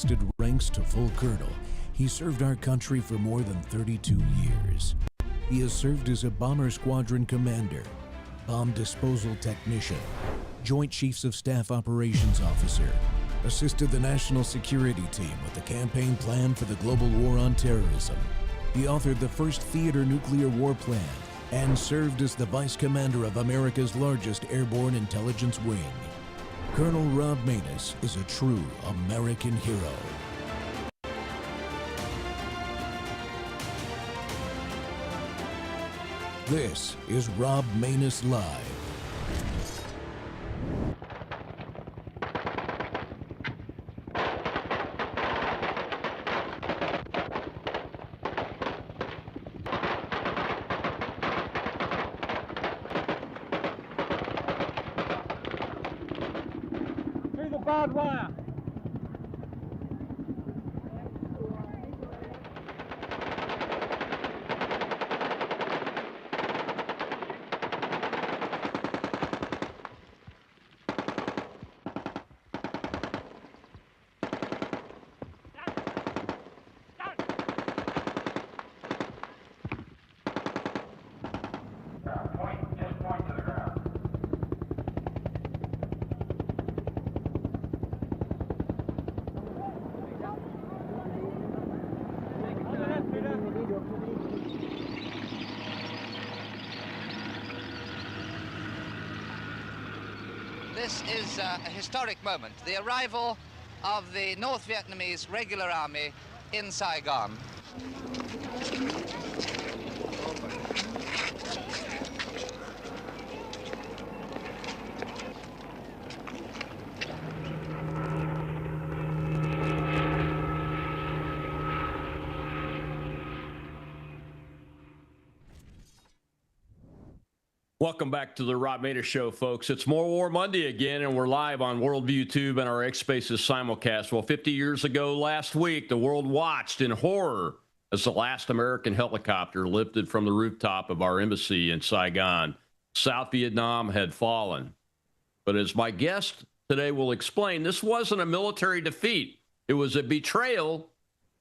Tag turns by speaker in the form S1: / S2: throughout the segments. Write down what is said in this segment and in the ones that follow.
S1: adjusted ranks to full colonel, he served our country for more than 32 years. He has served as a bomber squadron commander, bomb disposal technician, Joint Chiefs of Staff Operations Officer, assisted the National Security Team with the campaign plan for the global war on terrorism. He authored the first theater nuclear war plan and served as the Vice Commander of America's largest airborne intelligence wing. Colonel Rob Maness is a true American hero. This is Rob Maness Live.
S2: Through the barbed wire.
S3: This is a historic moment, the arrival of the North Vietnamese regular army in Saigon.
S4: Welcome back to the Rob Maness Show, folks. It's More War Monday again, and we're live on Worldview Tube and our X Spaces simulcast. Well, 50 years ago last week, the world watched in horror as the last American helicopter lifted from the rooftop of our embassy in Saigon. South Vietnam had fallen. But as my guest today will explain, this wasn't a military defeat. It was a betrayal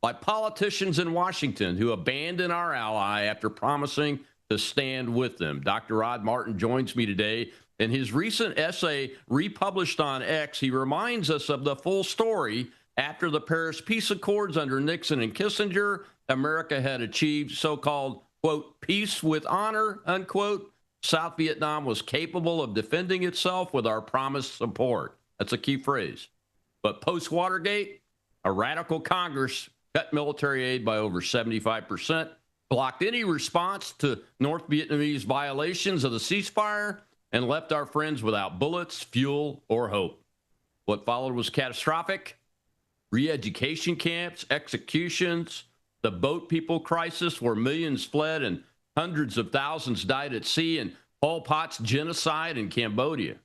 S4: by politicians in Washington who abandoned our ally after promising to stand with them. Dr. Rod Martin joins me today. In his recent essay republished on X, he reminds us of the full story. After the Paris Peace Accords under Nixon and Kissinger, America had achieved so-called, quote, peace with honor, unquote. South Vietnam was capable of defending itself with our promised support. That's a key phrase. But post-Watergate, a radical Congress cut military aid by over 75%, blocked any response to North Vietnamese violations of the ceasefire, and left our friends without bullets, fuel, or hope. What followed was catastrophic. Re-education camps, executions, the boat people crisis where millions fled and hundreds of thousands died at sea, and Pol Pot's genocide in Cambodia.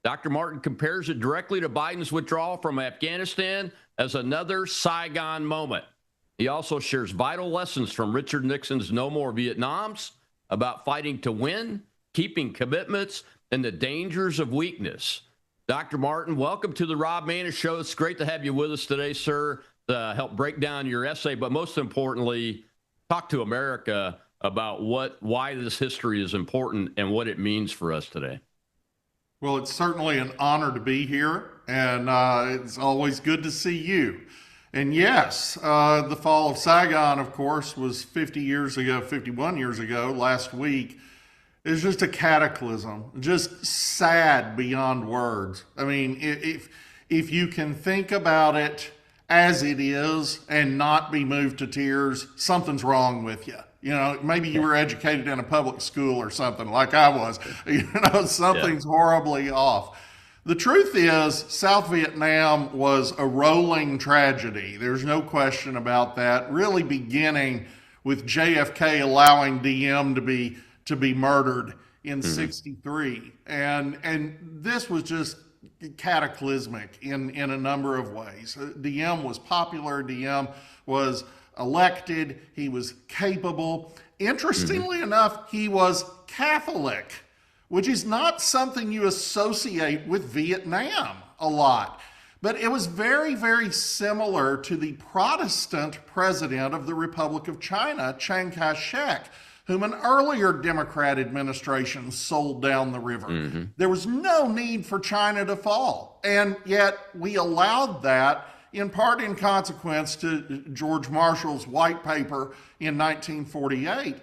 S4: Dr. Martin compares it directly to Biden's withdrawal from Afghanistan as another Saigon moment. He also shares vital lessons from Richard Nixon's No More Vietnams about fighting to win, keeping commitments, and the dangers of weakness. Dr. Martin, welcome to the Rob Maness Show. It's great to have you with us today, sir, to help break down your essay, but most importantly, talk to America about why this history is important and what it means for us today.
S5: Well, it's certainly an honor to be here, and it's always good to see you. And yes, the fall of Saigon, of course, was 51 years ago, last week. It's just a cataclysm, just sad beyond words. I mean, if you can think about it as it is and not be moved to tears, something's wrong with you. You know, maybe you were educated in a public school or something like I was. You know, something's horribly off. The truth is, South Vietnam was a rolling tragedy. There's no question about that, really beginning with JFK allowing DM to be murdered in '63. And this was just cataclysmic in a number of ways. DM was popular. DM was elected. He was capable. Interestingly enough, he was Catholic, which is not something you associate with Vietnam a lot. But it was very, very similar to the Protestant president of the Republic of China, Chiang Kai-shek, whom an earlier Democrat administration sold down the river. There was no need for China to fall. And yet we allowed that, in part in consequence to George Marshall's white paper in 1948.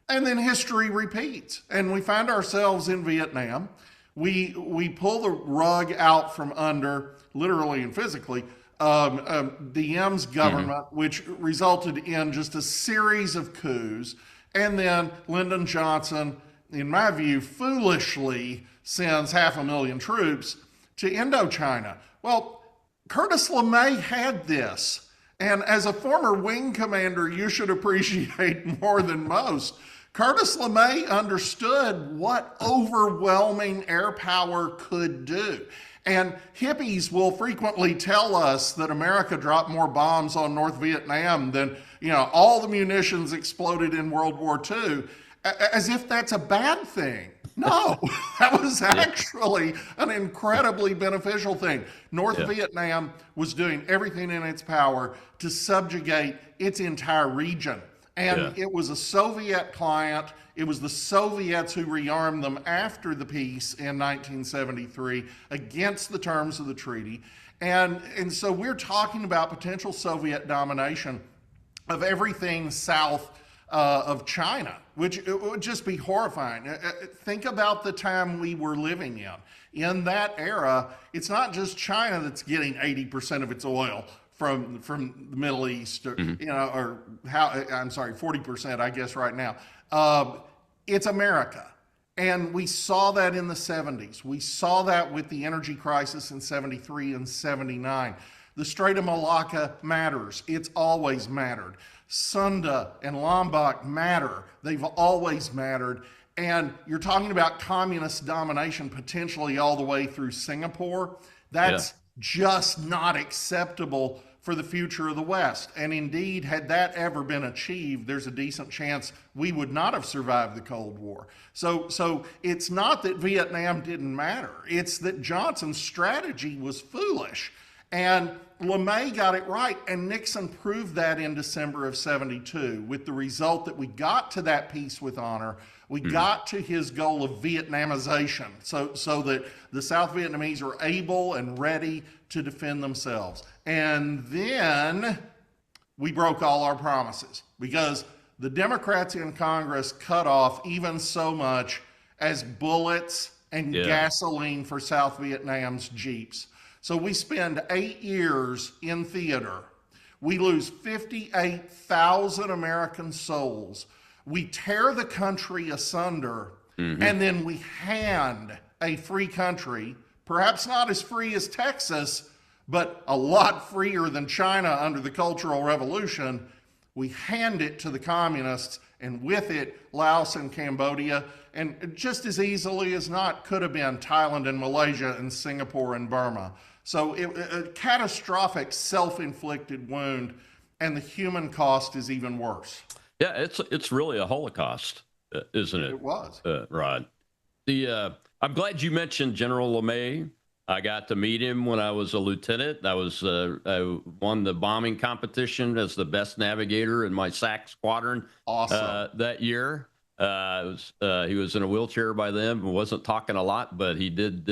S5: And then history repeats. And we find ourselves in Vietnam. We pull the rug out from under, literally and physically, Diem's government, which resulted in just a series of coups. And then Lyndon Johnson, in my view, foolishly sends 500,000 troops to Indochina. Well, Curtis LeMay had this. And as a former wing commander, you should appreciate more than most. Curtis LeMay understood what overwhelming air power could do. And hippies will frequently tell us that America dropped more bombs on North Vietnam than, all the munitions exploded in World War II, as if that's a bad thing. No, that was actually an incredibly beneficial thing. North Vietnam was doing everything in its power to subjugate its entire region. And it was a Soviet client. It was the Soviets who rearmed them after the peace in 1973 against the terms of the treaty. And so we're talking about potential Soviet domination of everything south of China, which it would just be horrifying. Think about the time we were living in. In that era, it's not just China that's getting 80% of its oil from the Middle East, or, 40%, I guess, right now. It's America. And we saw that in the 70s. We saw that with the energy crisis in 73 and 79. The Strait of Malacca matters. It's always mattered. Sunda and Lombok matter. They've always mattered. And you're talking about communist domination potentially all the way through Singapore. That's just not acceptable for the future of the West. And indeed, had that ever been achieved, there's a decent chance we would not have survived the Cold War. So it's not that Vietnam didn't matter. It's that Johnson's strategy was foolish. And LeMay got it right, and Nixon proved that in December of 72, with the result that we got to that peace with honor. We got to his goal of Vietnamization, so that the South Vietnamese are able and ready to defend themselves. And then we broke all our promises, because the Democrats in Congress cut off even so much as bullets and gasoline for South Vietnam's Jeeps. So we spend 8 years in theater. We lose 58,000 American souls. We tear the country asunder, and then we hand a free country, perhaps not as free as Texas, but a lot freer than China under the Cultural Revolution. We hand it to the communists, and with it, Laos and Cambodia, and just as easily as not could have been Thailand and Malaysia and Singapore and Burma. So a catastrophic self-inflicted wound, and the human cost is even worse.
S4: Yeah, it's really a Holocaust, isn't it?
S5: It was.
S4: Rod. I'm glad you mentioned General LeMay. I got to meet him when I was a lieutenant. I won the bombing competition as the best navigator in my SAC squadron.
S5: Awesome.
S4: That year. He was in a wheelchair by then and wasn't talking a lot, but he did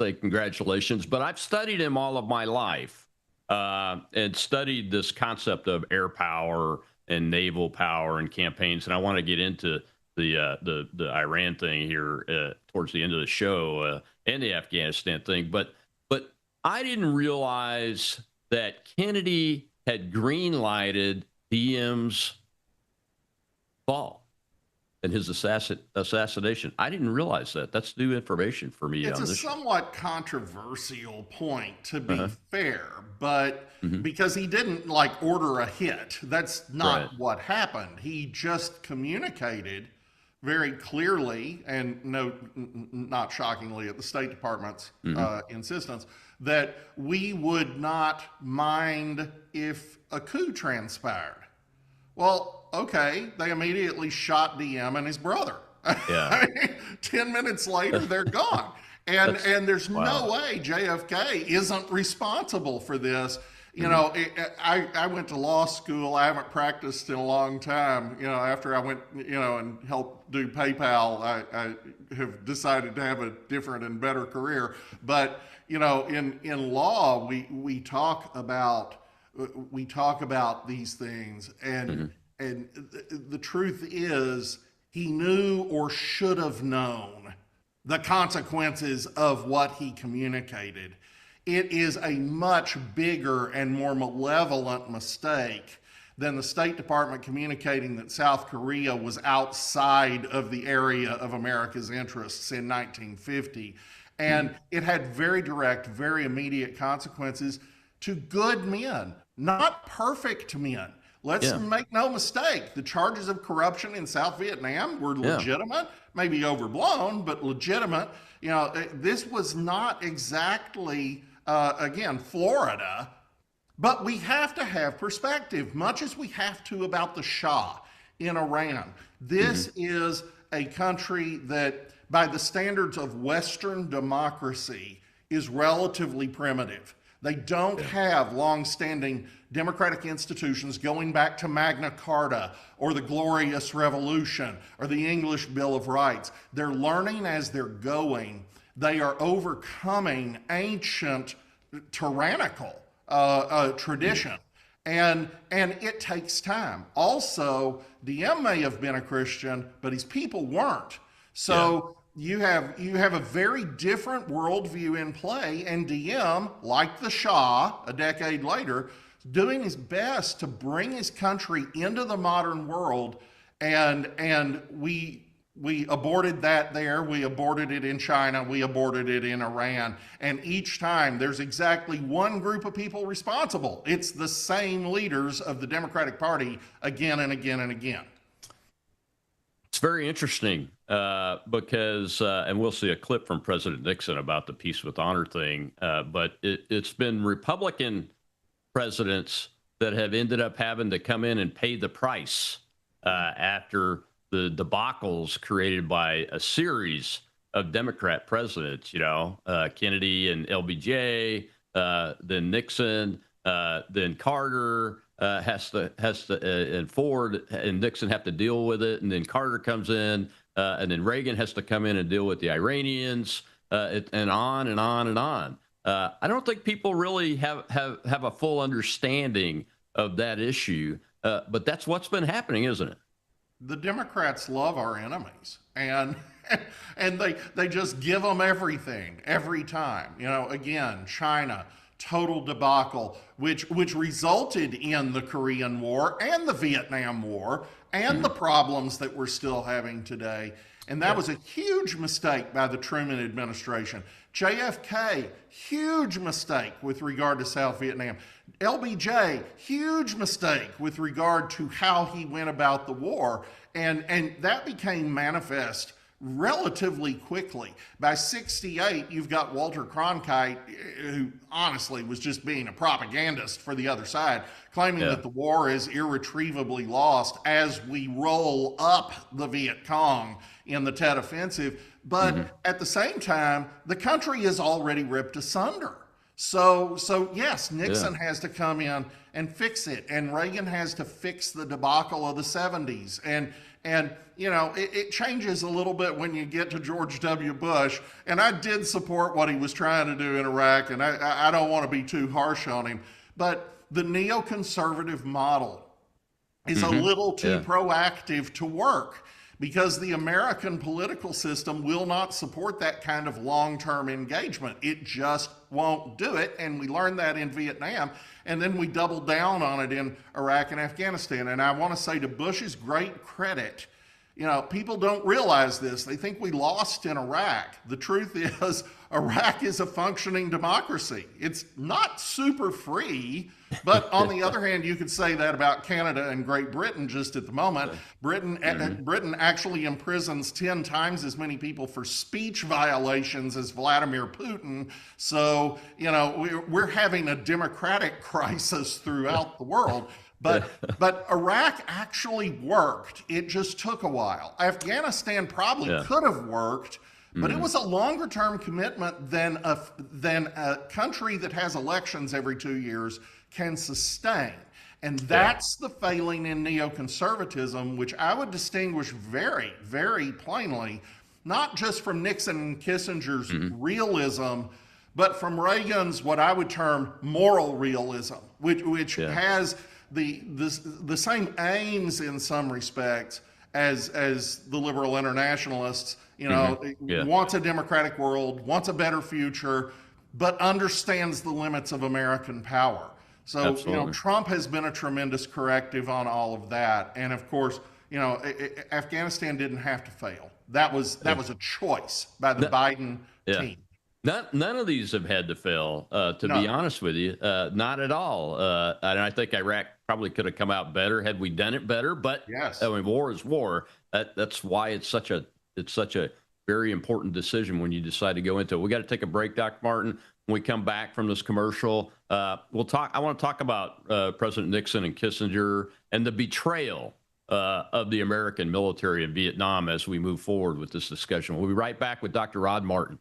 S4: say congratulations. But I've studied him all of my life and studied this concept of air power and naval power and campaigns. And I want to get into the Iran thing here towards the end of the show and the Afghanistan thing. But I didn't realize that Kennedy had green-lighted Diem's fall and his assassination. I didn't realize that. That's new information for me.
S5: It's a somewhat controversial point, to be fair, but because he didn't order a hit. That's not what happened. He just communicated very clearly, and not shockingly at the State Department's insistence, that we would not mind if a coup transpired. Well, okay, they immediately shot Diem and his brother. 10 minutes later, they're gone. And there's
S4: wow.
S5: no way JFK isn't responsible for this. I went to law school. I haven't practiced in a long time. After I went, and helped do PayPal, I have decided to have a different and better career. But, in law, we talk about these things, and the truth is he knew or should have known the consequences of what he communicated. It is a much bigger and more malevolent mistake than the State Department communicating that South Korea was outside of the area of America's interests in 1950. And it had very direct, very immediate consequences to good men, not perfect men. Let's make no mistake, the charges of corruption in South Vietnam were legitimate, maybe overblown, but legitimate. This was not exactly, again, Florida, but we have to have perspective, much as we have to about the Shah in Iran. This is a country that, by the standards of Western democracy, is relatively primitive. They don't have long-standing democratic institutions going back to Magna Carta or the Glorious Revolution or the English Bill of Rights. They're learning as they're going. They are overcoming ancient tyrannical tradition. And it takes time. Also, Diem may have been a Christian, but his people weren't. So you have a very different worldview in play, and Diem, like the Shah a decade later, doing his best to bring his country into the modern world, and we aborted that there, we aborted it in China, we aborted it in Iran, and each time there's exactly one group of people responsible. It's the same leaders of the Democratic Party again and again and again.
S4: It's very interesting because, and we'll see a clip from President Nixon about the Peace with Honor thing, but it's been Republican presidents that have ended up having to come in and pay the price after the debacles created by a series of Democrat presidents, Kennedy and LBJ, then Nixon, then Carter has to, and Ford and Nixon have to deal with it. And then Carter comes in, and then Reagan has to come in and deal with the Iranians, and on and on and on. I don't think people really have a full understanding of that issue, but that's what's been happening, isn't it?
S5: The Democrats love our enemies, and they just give them everything every time. Again, China, total debacle, which resulted in the Korean War and the Vietnam War and the problems that we're still having today. And that was a huge mistake by the Truman administration. JFK, huge mistake with regard to South Vietnam. LBJ, huge mistake with regard to how he went about the war. And that became manifest relatively quickly. By 1968, you've got Walter Cronkite, who honestly was just being a propagandist for the other side, claiming that the war is irretrievably lost as we roll up the Viet Cong in the Tet Offensive. But at the same time, the country is already ripped asunder. So yes, Nixon has to come in and fix it, and Reagan has to fix the debacle of the 70s. And it changes a little bit when you get to George W. Bush, and I did support what he was trying to do in Iraq, and I don't want to be too harsh on him, but the neoconservative model is a little too proactive to work, because the American political system will not support that kind of long-term engagement. It just won't do it, and we learned that in Vietnam, and then we doubled down on it in Iraq and Afghanistan. And I want to say, to Bush's great credit, people don't realize this. They think we lost in Iraq. The truth is, Iraq is a functioning democracy. It's not super free, but on the other hand, you could say that about Canada and Great Britain just at the moment. Britain actually imprisons 10 times as many people for speech violations as Vladimir Putin. So, we're having a democratic crisis throughout the world. But Iraq actually worked. It just took a while. Afghanistan probably could have worked, But it was a longer term commitment than a country that has elections every 2 years can sustain. And that's the failing in neoconservatism, which I would distinguish very, very plainly, not just from Nixon and Kissinger's realism, but from Reagan's what I would term moral realism, which has the same aims in some respects as the liberal internationalists. Wants a democratic world, wants a better future, but understands the limits of American power. So, Trump has been a tremendous corrective on all of that. And of course, Afghanistan didn't have to fail. That was a choice by the Biden team.
S4: None of these have had to fail, be honest with you. Not at all. And I think Iraq probably could have come out better had we done it better. But
S5: yes.
S4: I mean, war is war. That's why it's such a very important decision when you decide to go into it. We got to take a break, Dr. Martin. When we come back from this commercial, we'll talk. I want to talk about President Nixon and Kissinger and the betrayal of the American military in Vietnam as we move forward with this discussion. We'll be right back with Dr. Rod Martin.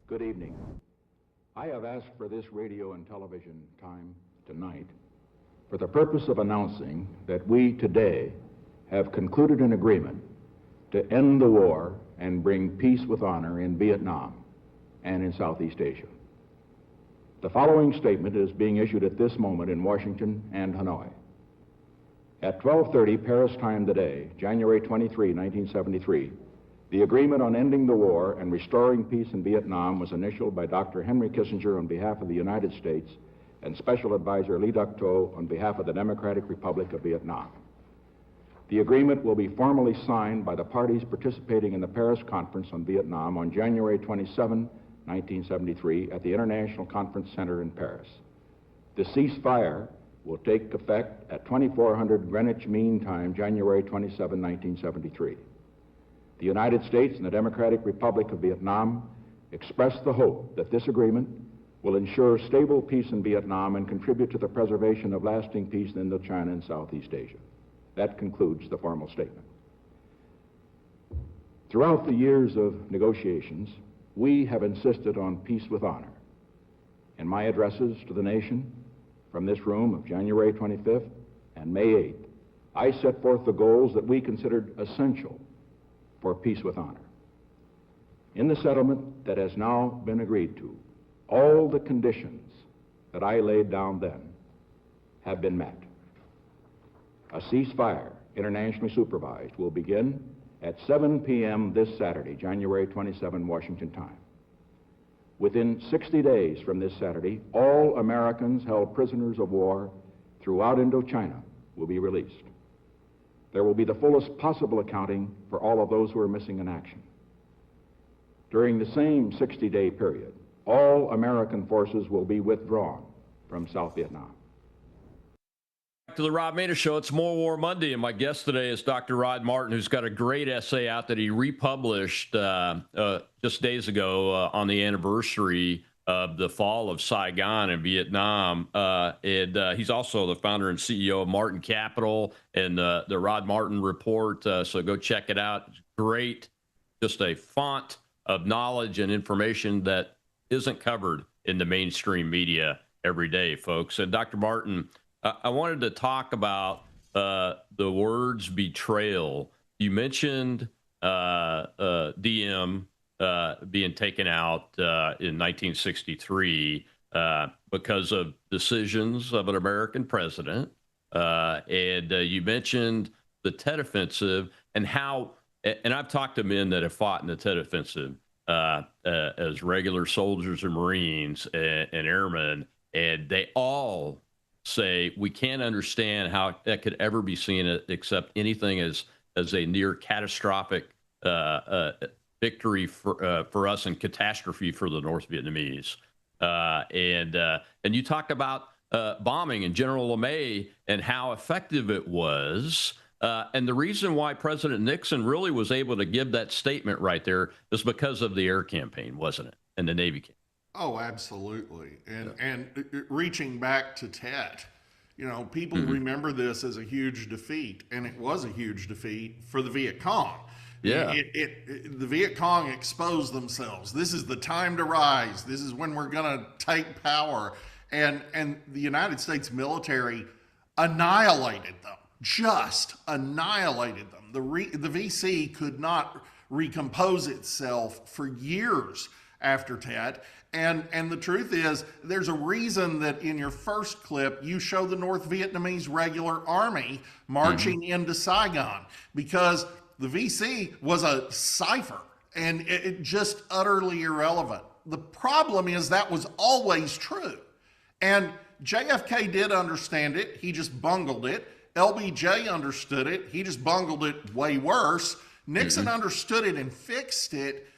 S6: Good evening. I have asked for this radio and television time tonight for the purpose of announcing that we today have concluded an agreement to end the war and bring peace with honor in Vietnam and in Southeast Asia. The following statement is being issued at this moment in Washington and Hanoi. At 12:30 Paris time today, January 23, 1973, the agreement on ending the war and restoring peace in Vietnam was initialed by Dr. Henry Kissinger on behalf of the United States and Special Advisor Lee Duc-Tho on behalf of the Democratic Republic of Vietnam. The agreement will be formally signed by the parties participating in the Paris Conference on Vietnam on January 27, 1973 at the International Conference Center in Paris. The ceasefire will take effect at 2400 Greenwich Mean Time, January 27, 1973. The United States and the Democratic Republic of Vietnam express the hope that this agreement will ensure stable peace in Vietnam and contribute to the preservation of lasting peace in Indochina and Southeast Asia. That concludes the formal statement. Throughout the years of negotiations, we have insisted on peace with honor. In my addresses to the nation from this room of January 25th and May 8th, I set forth the goals that we considered essential for peace with honor. In the settlement that has now been agreed to, all the conditions that I laid down then have been met. A ceasefire, internationally supervised, will begin at 7 p.m. this Saturday, January 27, Washington time. Within 60 days from this Saturday, all Americans held prisoners of war throughout Indochina will be released. There will be the fullest possible accounting for all of those who are missing in action. During the same 60-day period, all American forces will be withdrawn from South Vietnam.
S4: Back to the Rod Maness Show. It's More War Monday, and my guest today is Dr. Rod Martin, who's got a great essay out that he republished just days ago on the anniversary of the fall of Saigon in Vietnam. And he's also the founder and CEO of Martin Capital and the Rod Martin Report. So go check it out. It's great. Just a font of knowledge and information that isn't covered in the mainstream media every day, folks. And Dr. Martin, I wanted to talk about the words betrayal. You mentioned DM being taken out in 1963 because of decisions of an American president. And you mentioned the Tet Offensive and how, and I've talked to men that have fought in the Tet Offensive as regular soldiers and Marines and airmen, and they all say we can't understand how that could ever be seen except anything as a near catastrophic victory for us and catastrophe for the North Vietnamese. And you talked about bombing and General LeMay and how effective it was. And the reason why President Nixon really was able to give that statement right there is because of the air campaign, wasn't it? And the Navy campaign.
S5: Oh, absolutely. And reaching back to Tet, you know, people remember this as a huge defeat, and it was a huge defeat for the Viet Cong.
S4: Yeah.
S5: The Viet Cong exposed themselves. This is the time to rise. This is when we're going to take power. And the United States military annihilated them, just annihilated them. The VC could not recompose itself for years after Tet. And the truth is, there's a reason that in your first clip, you show the North Vietnamese regular army marching into Saigon, because the VC was a cipher and it just utterly irrelevant. The problem is that was always true. And JFK did understand it. He just bungled it. LBJ understood it. He just bungled it way worse. Nixon understood it and fixed it.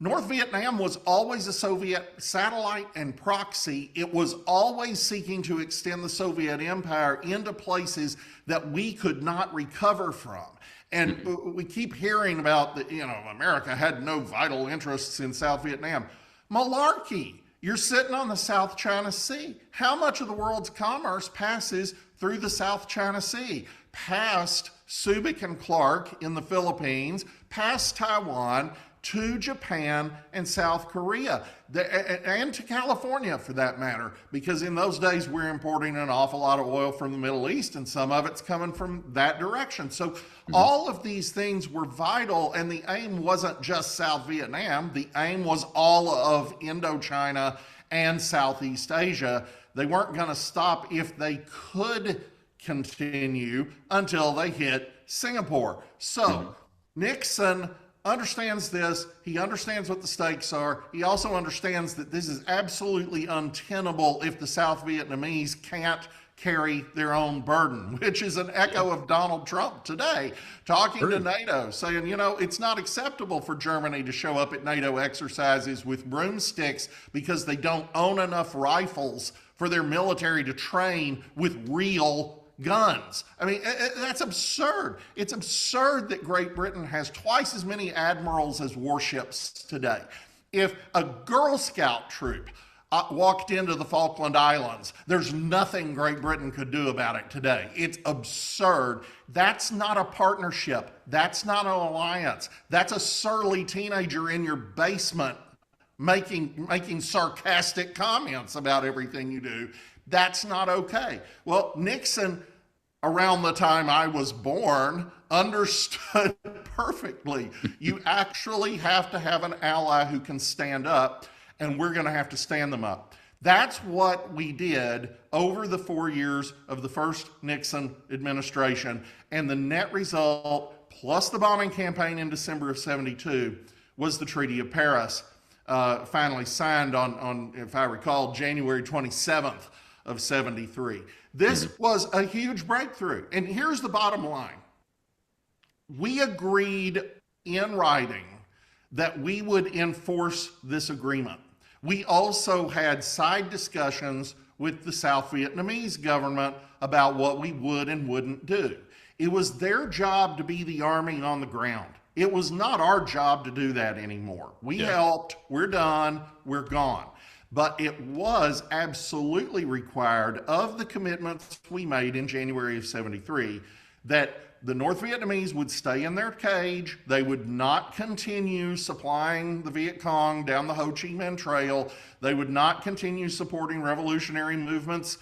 S5: North Vietnam was always a Soviet satellite and proxy. It was always seeking to extend the Soviet empire into places that we could not recover from. And we keep hearing about that, you know, America had no vital interests in South Vietnam. Malarkey. You're sitting on the South China Sea. How much of the world's commerce passes through the South China Sea? Past Subic and Clark in the Philippines, past Taiwan, to Japan and South Korea, and to California for that matter, because in those days we're importing an awful lot of oil from the Middle East, and some of it's coming from that direction. So all of these things were vital, and the aim wasn't just South Vietnam. The aim was all of Indochina and Southeast Asia. They weren't going to stop if they could continue until they hit Singapore. So Nixon understands this. He understands what the stakes are. He also understands that this is absolutely untenable if the South Vietnamese can't carry their own burden, which is an echo of Donald Trump today, talking to NATO, saying, you know, it's not acceptable for Germany to show up at NATO exercises with broomsticks because they don't own enough rifles for their military to train with real guns. I mean, that's absurd. It's absurd that Great Britain has twice as many admirals as warships today. If a Girl Scout troop walked into the Falkland Islands, there's nothing Great Britain could do about it today. It's absurd. That's not a partnership. That's not an alliance. That's a surly teenager in your basement making sarcastic comments about everything you do. That's not okay. Well, Nixon, around the time I was born, understood perfectly. You actually have to have an ally who can stand up, and we're going to have to stand them up. That's what we did over the 4 years of the first Nixon administration. And the net result, plus the bombing campaign in December of '72, was the Treaty of Paris, finally signed on, if I recall, January 27th of '73. This was a huge breakthrough. And here's the bottom line. We agreed in writing that we would enforce this agreement. We also had side discussions with the South Vietnamese government about what we would and wouldn't do. It was their job to be the army on the ground. It was not our job to do that anymore. We helped, we're done, we're gone. but it was absolutely required of the commitments we made in January of 73 that the North Vietnamese would stay in their cage. They would not continue supplying the Viet Cong down the Ho Chi Minh Trail. They would not continue supporting revolutionary movements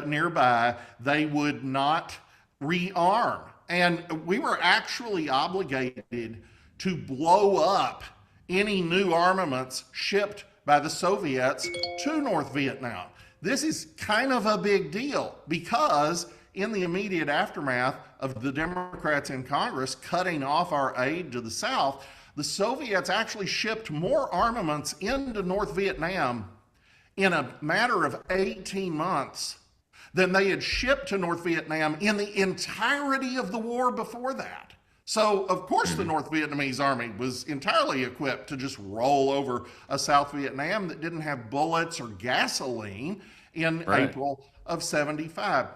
S5: nearby. They would not rearm. And we were actually obligated to blow up any new armaments shipped by the Soviets to North Vietnam. This is kind of a big deal because in the immediate aftermath of the Democrats in Congress cutting off our aid to the South, the Soviets actually shipped more armaments into North Vietnam in a matter of 18 months than they had shipped to North Vietnam in the entirety of the war before that. So, of course, the North Vietnamese army was entirely equipped to just roll over a South Vietnam that didn't have bullets or gasoline in April of 75.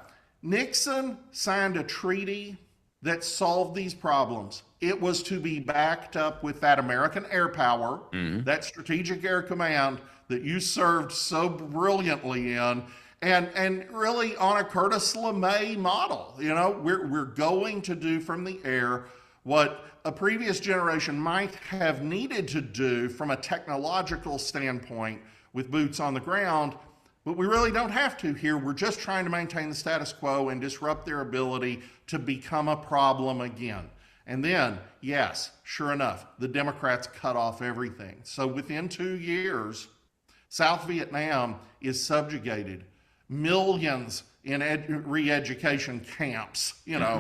S5: Nixon signed a treaty that solved these problems. It was to be backed up with that American air power, that strategic air command that you served so brilliantly in, and really on a Curtis LeMay model. You know, we're going to do from the air what a previous generation might have needed to do from a technological standpoint with boots on the ground, but we really don't have to here. We're just trying to maintain the status quo and disrupt their ability to become a problem again. And then, yes, sure enough, the Democrats cut off everything. So within 2 years, South Vietnam is subjugated. Millions in re-education camps,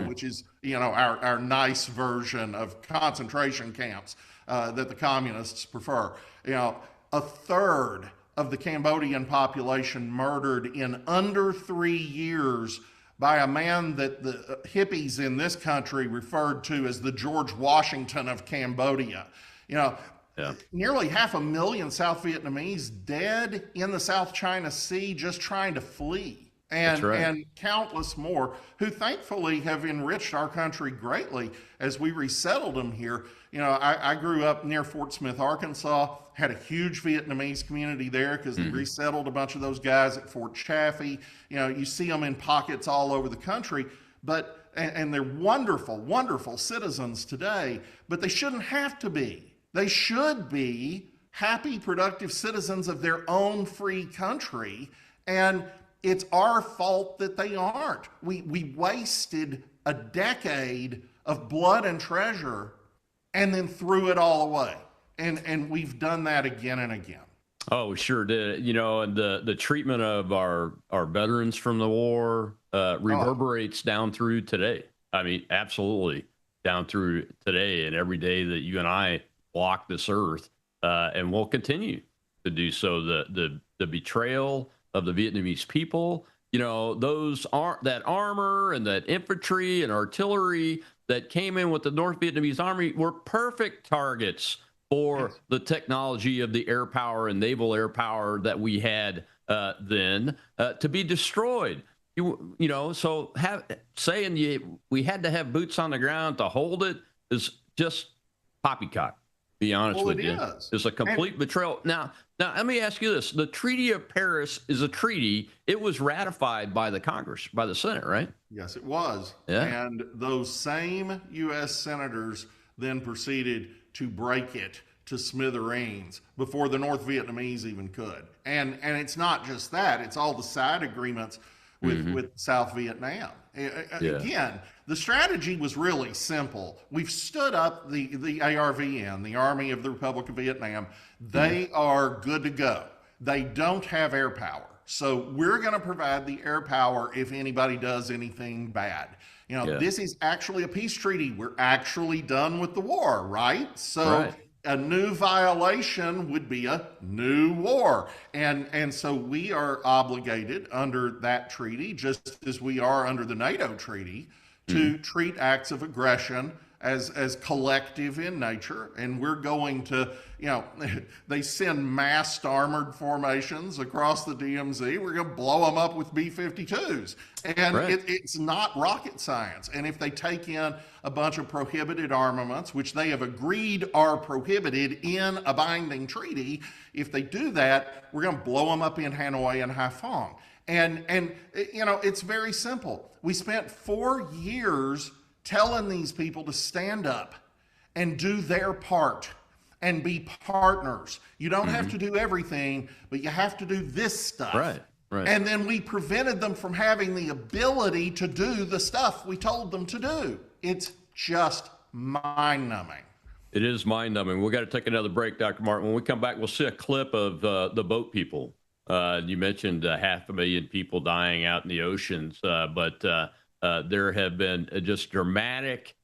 S5: which is, our nice version of concentration camps that the communists prefer. A third of the Cambodian population murdered in under 3 years by a man that the hippies in this country referred to as the George Washington of Cambodia. Nearly 500,000 South Vietnamese dead in the South China Sea just trying to flee. And countless more who thankfully have enriched our country greatly as we resettled them here. I grew up near Fort Smith, Arkansas, had a huge Vietnamese community there because they resettled a bunch of those guys at Fort Chaffee. You see them in pockets all over the country, and they're wonderful, wonderful citizens today, but they shouldn't have to be. They should be happy, productive citizens of their own free country. And it's our fault that they aren't. We wasted a decade of blood and treasure and then threw it all away. And we've done that again and again.
S4: Oh, we sure did. And the treatment of our veterans from the war reverberates down through today. I mean, absolutely down through today and every day that you and I walk this earth, and we'll continue to do so. The betrayal of the Vietnamese people, that armor and that infantry and artillery that came in with the North Vietnamese army were perfect targets for the technology of the air power and naval air power that we had then to be destroyed. So saying we had to have boots on the ground to hold it is just poppycock. Be honest with you, it's a complete betrayal. Now, let me ask you this: the Treaty of Paris is a treaty. It was ratified by the Congress, by the Senate, right?
S5: Yes, it was.
S4: Yeah.
S5: And those same U.S. senators then proceeded to break it to smithereens before the North Vietnamese even could. And it's not just that; it's all the side agreements with South Vietnam. Again, the strategy was really simple. We've stood up the ARVN, the Army of the Republic of Vietnam. They are good to go. They don't have air power. So we're going to provide the air power if anybody does anything bad. This is actually a peace treaty. We're actually done with the war, right? So a new violation would be a new war. And so we are obligated under that treaty, just as we are under the NATO treaty, to treat acts of aggression as collective in nature, and we're going to, they send massed armored formations across the DMZ. We're going to blow them up with B-52s, and
S4: Right.
S5: it's not rocket science. And if they take in a bunch of prohibited armaments, which they have agreed are prohibited in a binding treaty, if they do that, we're going to blow them up in Hanoi and Haiphong. And it's very simple. We spent 4 years telling these people to stand up and do their part and be partners. You don't have to do everything, but you have to do this stuff.
S4: Right.
S5: And then we prevented them from having the ability to do the stuff we told them to do. It's just mind-numbing.
S4: It is mind-numbing. We've got to take another break, Dr. Martin. When we come back, we'll see a clip of the boat people. You mentioned 500,000 people dying out in the oceans, but there have been just dramatic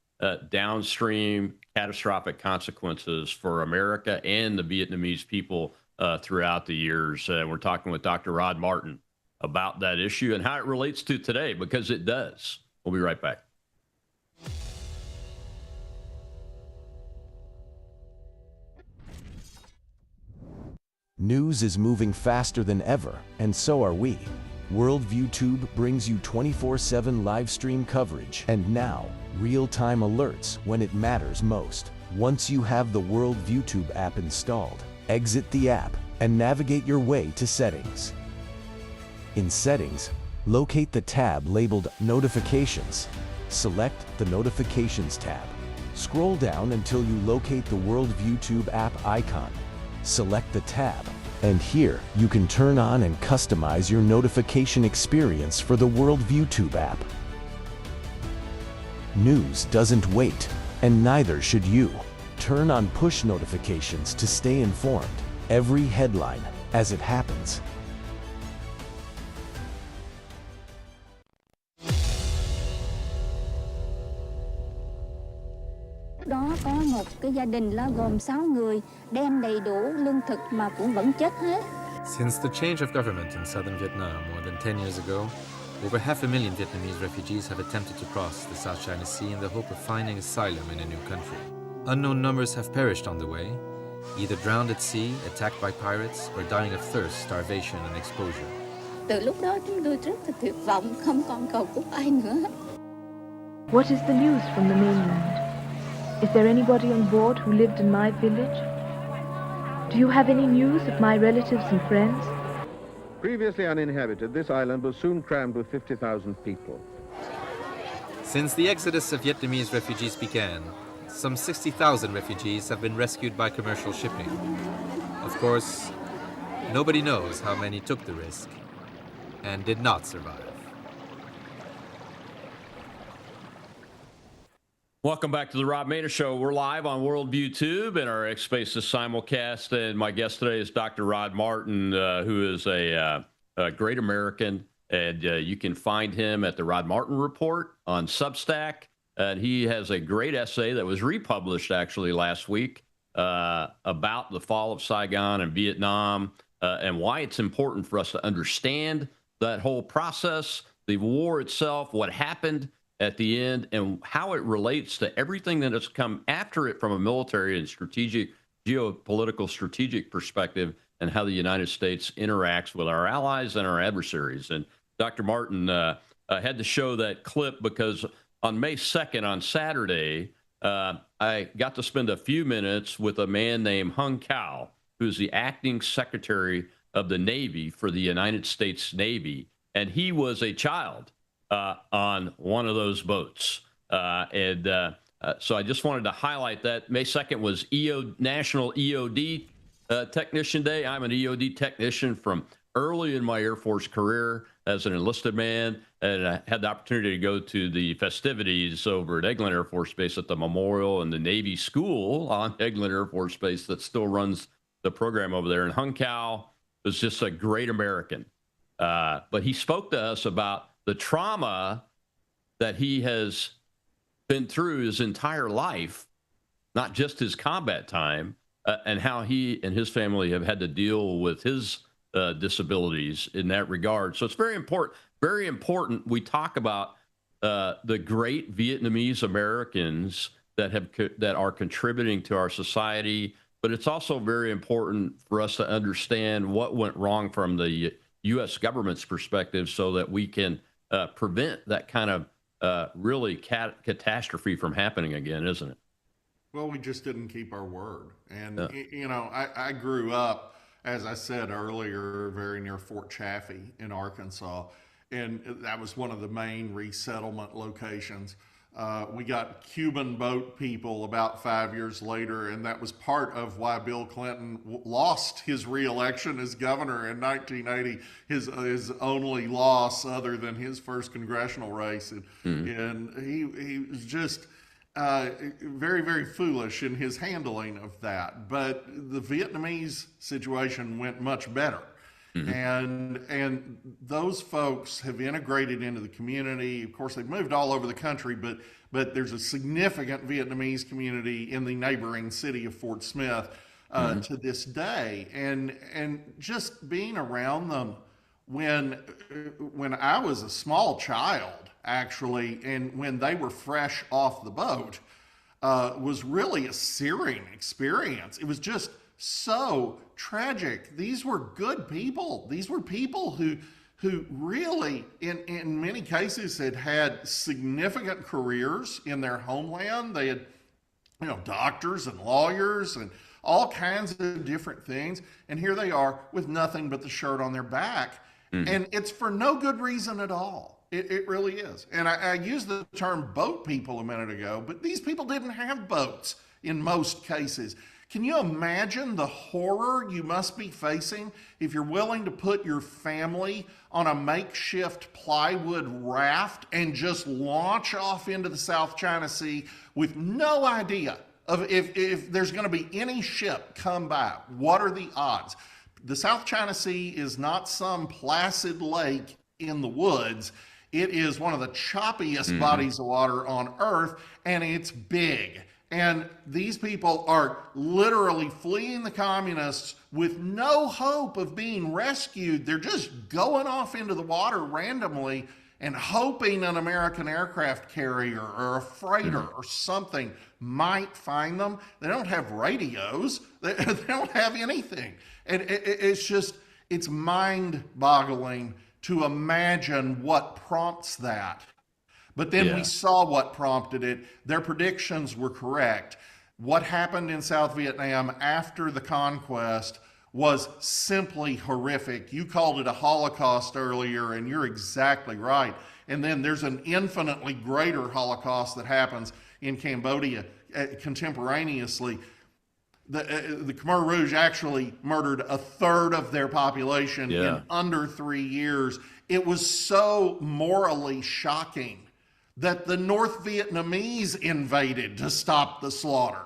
S4: downstream catastrophic consequences for America and the Vietnamese people throughout the years. We're talking with Dr. Rod Martin about that issue and how it relates to today, because it does. We'll be right back.
S7: News is moving faster than ever, and so are we. Worldview Tube brings you 24/7 live stream coverage and now real-time alerts when it matters most. Once you have the Worldview Tube app installed, exit the app and navigate your way to Settings. In Settings, locate the tab labeled Notifications. Select the Notifications tab. Scroll down until you locate the Worldview Tube app icon. Select the tab, and here you can turn on and customize your notification experience for the Worldview Tube app. News doesn't wait, and neither should you. Turn on push notifications to stay informed. Every headline as it happens.
S8: Đó có một cái gia đình là gồm 6 người, đem đầy đủ lương thực mà cũng vẫn chết hết.
S9: Since the change of government in southern Vietnam more than 10 years ago, over 500,000 Vietnamese refugees have attempted to cross the South China Sea in the hope of finding asylum in a new country. Unknown numbers have perished on the way, either drowned at sea, attacked by pirates, or dying of thirst, starvation, and exposure.
S8: Từ lúc đó chúng tôi rất là tuyệt vọng, không còn cầu cứu ai nữa.
S10: What is the news from the mainland? Is there anybody on board who lived in my village? Do you have any news of my relatives and friends?
S11: Previously uninhabited, this island was soon crammed with 50,000 people.
S9: Since the exodus of Vietnamese refugees began, some 60,000 refugees have been rescued by commercial shipping. Of course, nobody knows how many took the risk and did not survive.
S4: Welcome back to the Rob Maness Show. We're live on Worldview Tube and our X Spaces simulcast. And my guest today is Dr. Rod Martin, who is a great American. And you can find him at the Rod Martin Report on Substack. And he has a great essay that was republished actually last week about the fall of Saigon and Vietnam and why it's important for us to understand that whole process, the war itself, what happened at the end, and how it relates to everything that has come after it from a military and strategic, geopolitical strategic perspective, and how the United States interacts with our allies and our adversaries. And Dr. Martin had to show that clip because on May 2nd, on Saturday, I got to spend a few minutes with a man named Hung Cao, who's the acting secretary of the Navy for the United States Navy. And he was a child on one of those boats. So I just wanted to highlight that. May 2nd was National EOD Technician Day. I'm an EOD technician from early in my Air Force career as an enlisted man, and I had the opportunity to go to the festivities over at Eglin Air Force Base at the Memorial and the Navy School on Eglin Air Force Base that still runs the program over there. And Hung Cao was just a great American. But he spoke to us about the trauma that he has been through his entire life, not just his combat time, and how he and his family have had to deal with his disabilities in that regard. So it's very important. Very important. We talk about the great Vietnamese Americans that are contributing to our society. But it's also very important for us to understand what went wrong from the U.S. government's perspective, so that we can prevent that kind of really catastrophe from happening again, isn't it?
S5: Well, we just didn't keep our word. And, you know, I grew up, as I said earlier, very near Fort Chaffee in Arkansas. And that was one of the main resettlement locations. We got Cuban boat people about 5 years later, and that was part of why Bill Clinton lost his reelection as governor in 1980, his only loss other than his first congressional race. And he was just very, very foolish in his handling of that. But the Vietnamese situation went much better. And those folks have integrated into the community. Of course, they've moved all over the country, but there's a significant Vietnamese community in the neighboring city of Fort Smith to this day. And just being around them when I was a small child, actually, and when they were fresh off the boat, was really a searing experience. It was just so tragic. These were good people. These were people who really, in many cases, had significant careers in their homeland. They had, you know, doctors and lawyers and all kinds of different things. And here they are with nothing but the shirt on their back. And it's for no good reason at all. It really is. And I used the term boat people a minute ago, but these people didn't have boats in most cases. Can you imagine the horror you must be facing if you're willing to put your family on a makeshift plywood raft and just launch off into the South China Sea with no idea of if there's going to be any ship come by? What are the odds? The South China Sea is not some placid lake in the woods. It is one of the choppiest bodies of water on Earth, and it's big. And these people are literally fleeing the communists with no hope of being rescued. They're just going off into the water randomly and hoping an American aircraft carrier or a freighter or something might find them. They don't have radios. They don't have anything. And it's mind-boggling to imagine what prompts that. But then we saw what prompted it. Their predictions were correct. What happened in South Vietnam after the conquest was simply horrific. You called it a Holocaust earlier, and you're exactly right. And then there's an infinitely greater Holocaust that happens in Cambodia contemporaneously. The Khmer Rouge actually murdered a third of their population in under 3 years. It was so morally shocking that the North Vietnamese invaded to stop the slaughter.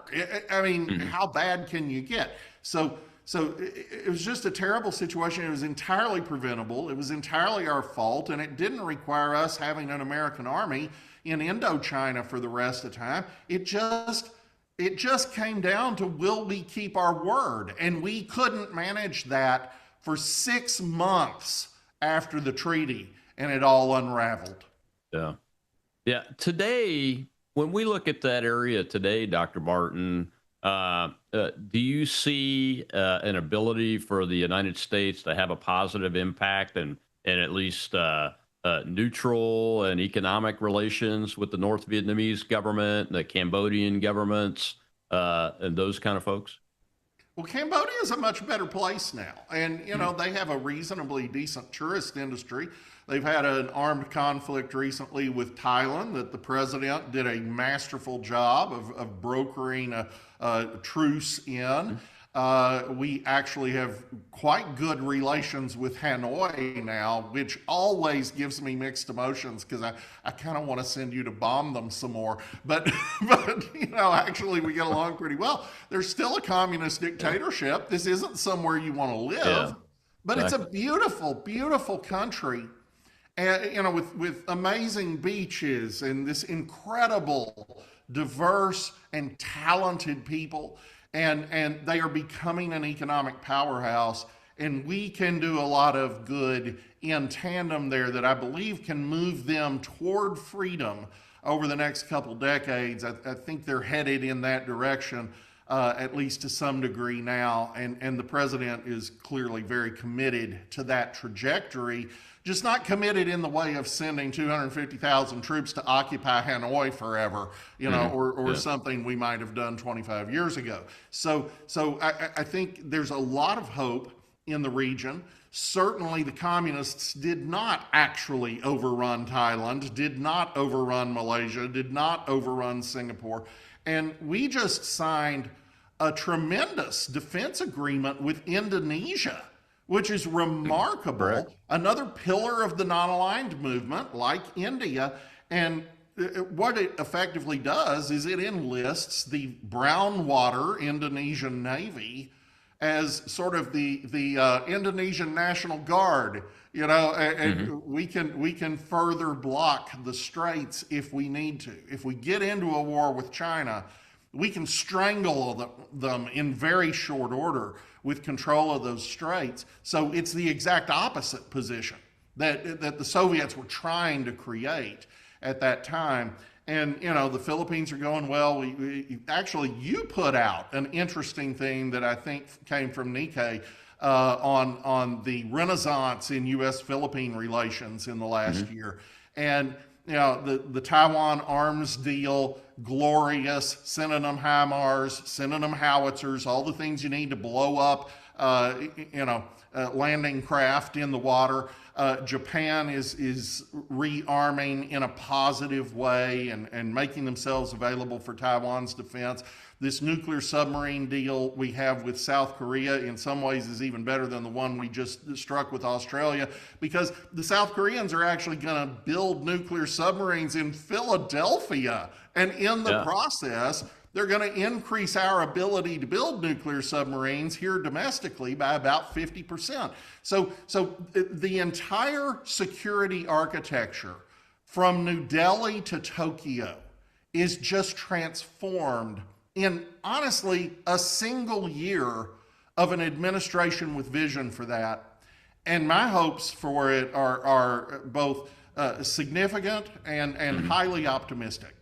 S5: I mean, how bad can you get? So it was just a terrible situation. It was entirely preventable. It was entirely our fault, and it didn't require us having an American army in Indochina for the rest of the time. It just came down to, will we keep our word? And we couldn't manage that for 6 months after the treaty, and it all unraveled.
S4: Yeah. Yeah. Today, when we look at that area today, Dr. Barton, do you see an ability for the United States to have a positive impact and at least neutral and economic relations with the North Vietnamese government, the Cambodian governments, and those kind of folks?
S5: Well, Cambodia is a much better place now. And, you know, they have a reasonably decent tourist industry. They've had an armed conflict recently with Thailand that the president did a masterful job of brokering a truce in. We actually have quite good relations with Hanoi now, which always gives me mixed emotions because I kind of want to send you to bomb them some more. But you know, actually we get along pretty well. There's still a communist dictatorship. This isn't somewhere you want to live, but it's a beautiful, beautiful country. And, you know, with amazing beaches and this incredible, diverse and talented people. And they are becoming an economic powerhouse, and we can do a lot of good in tandem there that I believe can move them toward freedom over the next couple decades. I think they're headed in that direction, at least to some degree now. And the president is clearly very committed to that trajectory, just not committed in the way of sending 250,000 troops to occupy Hanoi forever, or something we might have done 25 years ago. So I think there's a lot of hope in the region. Certainly the communists did not actually overrun Thailand, did not overrun Malaysia, did not overrun Singapore. And we just signed a tremendous defense agreement with Indonesia, which is remarkable.
S4: Correct.
S5: Another pillar of the non-aligned movement, like India. And what it effectively does is it enlists the brown water Indonesian Navy as sort of the Indonesian National Guard, and we can further block the straits if we need to. If we get into a war with China, we can strangle them in very short order with control of those straits. So it's the exact opposite position that the Soviets were trying to create at that time. And, the Philippines are going well. Actually, you put out an interesting thing that I think came from Nikkei on the renaissance in U.S.-Philippine relations in the last year. And, the Taiwan arms deal, glorious, sending them HIMARS, sending them howitzers, all the things you need to blow up, landing craft in the water. Japan is rearming in a positive way and making themselves available for Taiwan's defense. This nuclear submarine deal we have with South Korea in some ways is even better than the one we just struck with Australia, because the South Koreans are actually going to build nuclear submarines in Philadelphia. And in the process, they're going to increase our ability to build nuclear submarines here domestically by about 50%. So the entire security architecture from New Delhi to Tokyo is just transformed in, honestly, a single year of an administration with vision for that. And my hopes for it are both significant and highly optimistic.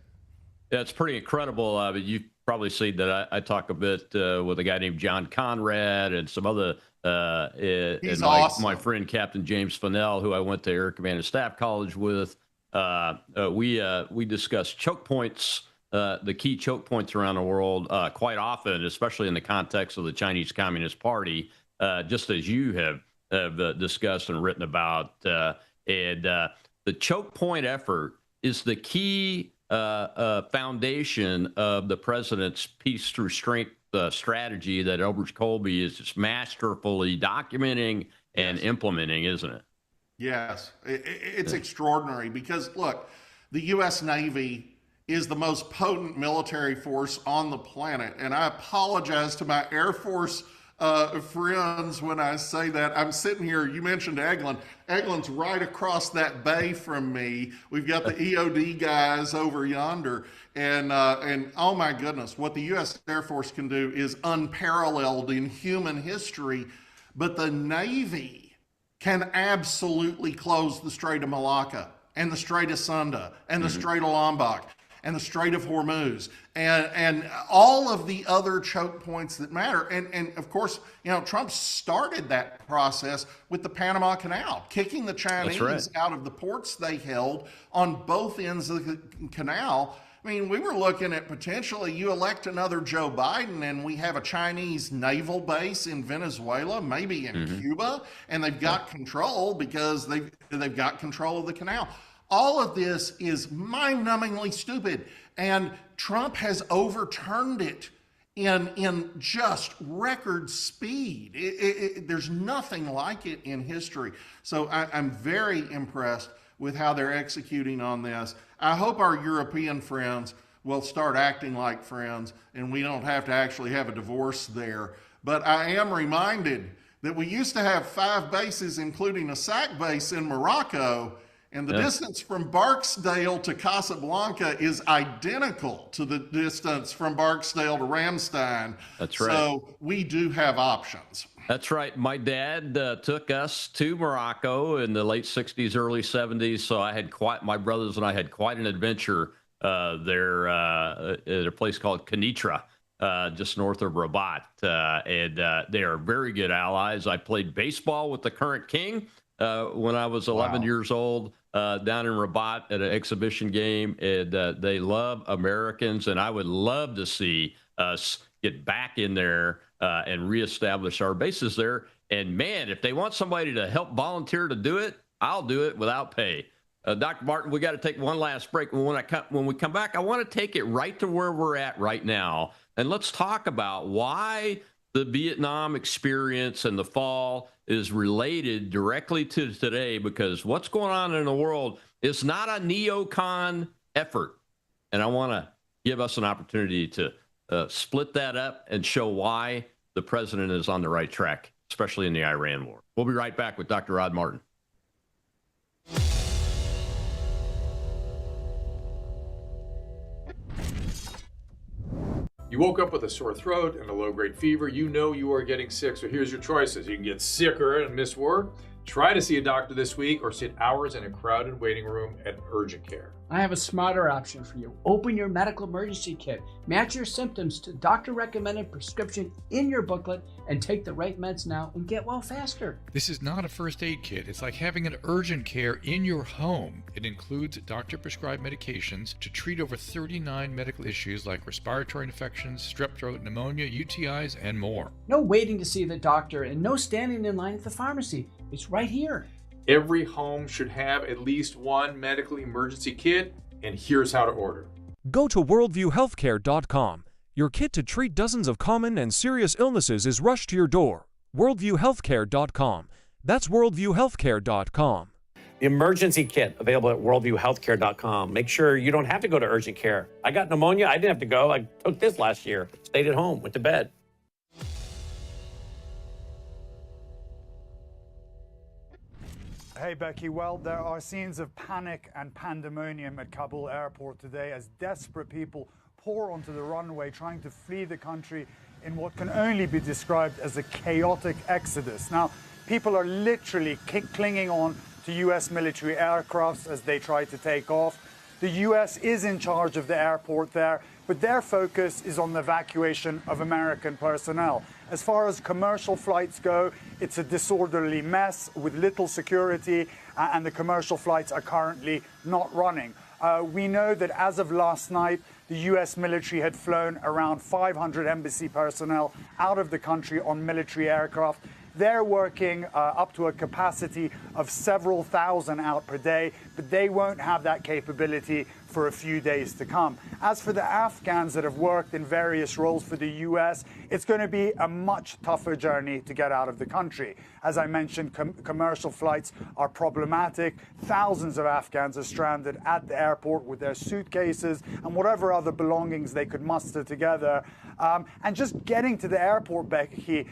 S4: Yeah, it's pretty incredible. But you've probably seen that I talk a bit with a guy named John Conrad and some other,
S5: He's
S4: and
S5: awesome.
S4: my friend Captain James Fennell, who I went to Air Command and Staff College with. We discuss choke points, the key choke points around the world quite often, especially in the context of the Chinese Communist Party, just as you have discussed and written about. And the choke point effort is the key foundation of the president's peace through strength strategy that Elbridge Colby is just masterfully documenting and implementing, isn't it?
S5: Yes, it's extraordinary because, look, the U.S. Navy is the most potent military force on the planet. And I apologize to my Air Force friends when I say that. I'm sitting here, you mentioned Eglin. Eglin's right across that bay from me. We've got the EOD guys over yonder. And oh my goodness, what the U.S. Air Force can do is unparalleled in human history. But the Navy can absolutely close the Strait of Malacca and the Strait of Sunda and the Strait of Lombok and the Strait of Hormuz and all of the other choke points that matter. And of course, Trump started that process with the Panama Canal, kicking the Chinese out of the ports they held on both ends of the canal. I mean, we were looking at potentially you elect another Joe Biden and we have a Chinese naval base in Venezuela, maybe in Cuba, and they've got control because they've got control of the canal. All of this is mind-numbingly stupid, and Trump has overturned it in just record speed. There's nothing like it in history. So I'm very impressed with how they're executing on this. I hope our European friends will start acting like friends, and we don't have to actually have a divorce there. But I am reminded that we used to have 5 bases, including a SAC base in Morocco, and the distance from Barksdale to Casablanca is identical to the distance from Barksdale to Ramstein.
S4: That's right.
S5: So we do have options.
S4: That's right. My dad took us to Morocco in the late 60s, early 70s. So my brothers and I had quite an adventure They're at a place called Kenitra, just north of Rabat. And they are very good allies. I played baseball with the current king when I was 11 years old down in Rabat at an exhibition game. And they love Americans. And I would love to see us get back in there and reestablish our bases there. And, man, if they want somebody to help volunteer to do it, I'll do it without pay. Dr. Martin, we got to take one last break. When we come back, I want to take it right to where we're at right now. And let's talk about why the Vietnam experience and the fall is related directly to today, because what's going on in the world is not a neocon effort. And I want to give us an opportunity to split that up and show why the president is on the right track, especially in the Iran war. We'll be right back with Dr. Rod Martin.
S12: You woke up with a sore throat and a low-grade fever. You know you are getting sick, so here's your choices. You can get sicker and miss work, try to see a doctor this week, or sit hours in a crowded waiting room at urgent care.
S13: I have a smarter option for you. Open your medical emergency kit. Match your symptoms to doctor-recommended prescription in your booklet and take the right meds now and get well faster.
S14: This is not a first aid kit. It's like having an urgent care in your home. It includes doctor-prescribed medications to treat over 39 medical issues like respiratory infections, strep throat, pneumonia, UTIs, and more.
S13: No waiting to see the doctor and no standing in line at the pharmacy. It's right here.
S12: Every home should have at least one medical emergency kit, and here's how to order.
S15: Go to worldviewhealthcare.com. Your kit to treat dozens of common and serious illnesses is rushed to your door. worldviewhealthcare.com. That's worldviewhealthcare.com.
S16: The emergency kit available at worldviewhealthcare.com. Make sure you don't have to go to urgent care. I got pneumonia. I didn't have to go. I took this last year. Stayed at home, went to bed.
S17: Hey, Becky. Well, there are scenes of panic and pandemonium at Kabul airport today as desperate people pour onto the runway trying to flee the country in what can only be described as a chaotic exodus. Now, people are literally clinging on to U.S. military aircrafts as they try to take off. The U.S. is in charge of the airport there, but their focus is on the evacuation of American personnel. As far as commercial flights go, it's a disorderly mess with little security, and the commercial flights are currently not running. We know that as of last night, the U.S. military had flown around 500 embassy personnel out of the country on military aircraft. They're working up to a capacity of several thousand out per day, but they won't have that capability for a few days to come. As for the Afghans that have worked in various roles for the U.S., it's going to be a much tougher journey to get out of the country. As I mentioned, commercial flights are problematic. Thousands of Afghans are stranded at the airport with their suitcases and whatever other belongings they could muster together. And just getting to the airport, Becky,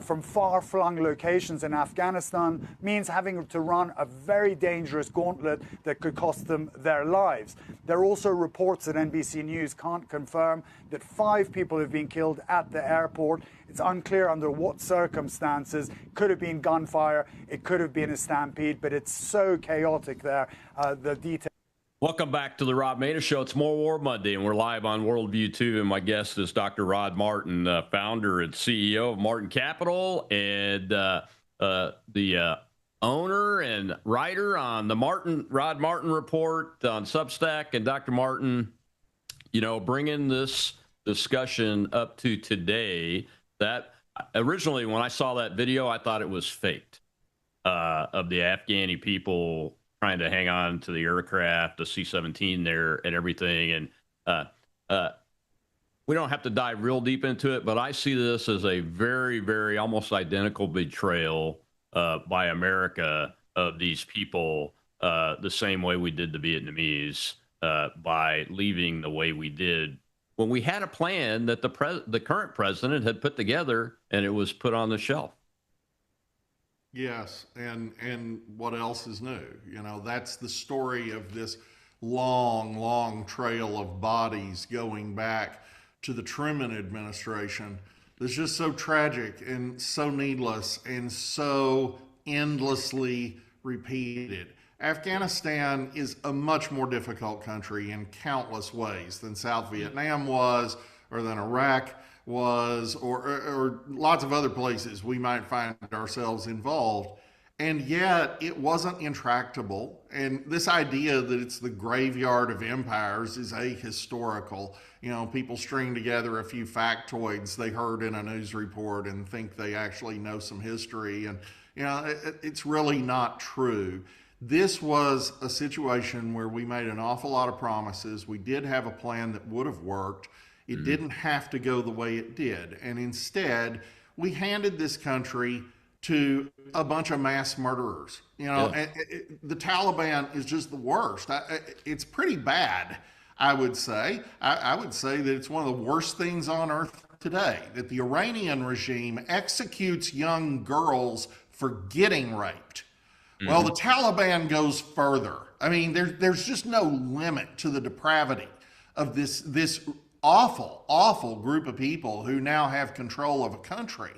S17: from far-flung locations in Afghanistan means having to run a very dangerous gauntlet that could cost them their lives. There are also reports that NBC News can't confirm that 5 people have been killed at the airport. It's unclear under what circumstances. It could have been gunfire, it could have been a stampede, but it's so chaotic there. The details.
S4: Welcome back to the Rob Maness Show. It's More War Monday, and we're live on Worldview 2. And my guest is Dr. Rod Martin, founder and CEO of Martin Capital, and the owner and writer on the Rod Martin Report on Substack. And Dr. Martin, you know, bringing this discussion up to today, that originally when I saw that video, I thought it was faked of the Afghani people trying to hang on to the aircraft, the C-17 there and everything. And we don't have to dive real deep into it, but I see this as a very, very almost identical betrayal by America of these people, the same way we did the Vietnamese by leaving the way we did when we had a plan that the current president had put together and it was put on the shelf.
S5: Yes, and what else is new? You know, that's the story of this long, long trail of bodies going back to the Truman administration. It's just so tragic and so needless and so endlessly repeated. Afghanistan is a much more difficult country in countless ways than South Vietnam was, or than Iraq was, or lots of other places we might find ourselves involved. And yet it wasn't intractable. And this idea that it's the graveyard of empires is ahistorical. You know, people string together a few factoids they heard in a news report and think they actually know some history. And, you know, it's really not true. This was a situation where we made an awful lot of promises. We did have a plan that would have worked. It didn't have to go the way it did. And instead, we handed this country to a bunch of mass murderers. You know, the Taliban is just the worst. It's pretty bad, I would say. I would say that it's one of the worst things on earth today, that the Iranian regime executes young girls for getting raped. Well, the Taliban goes further. I mean, there's just no limit to the depravity of this awful, awful group of people who now have control of a country.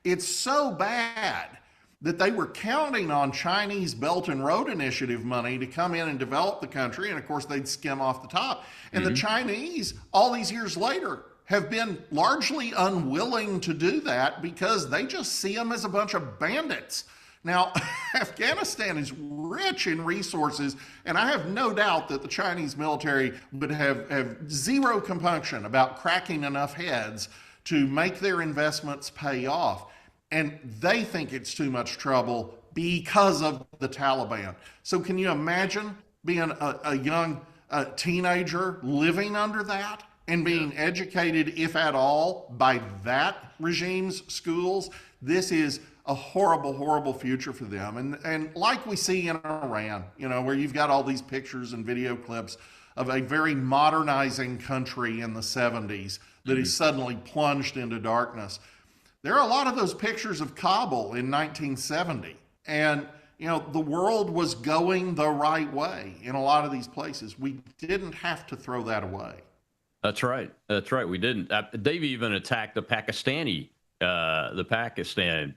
S5: It's so bad that they were counting on Chinese Belt and Road Initiative money to come in and develop the country, and of course they'd skim off the top. And the Chinese, all these years later, have been largely unwilling to do that because they just see them as a bunch of bandits. Now, Afghanistan is rich in resources, and I have no doubt that the Chinese military would have zero compunction about cracking enough heads to make their investments pay off. And they think it's too much trouble because of the Taliban. So can you imagine being a young teenager living under that and being educated, if at all, by that regime's schools? This is a horrible, horrible future for them. And like we see in Iran, you know, where you've got all these pictures and video clips of a very modernizing country in the 70s that is suddenly plunged into darkness. There are a lot of those pictures of Kabul in 1970. And, you know, the world was going the right way in a lot of these places. We didn't have to throw that away.
S4: That's right. That's right. We didn't. They've even attacked the Pakistan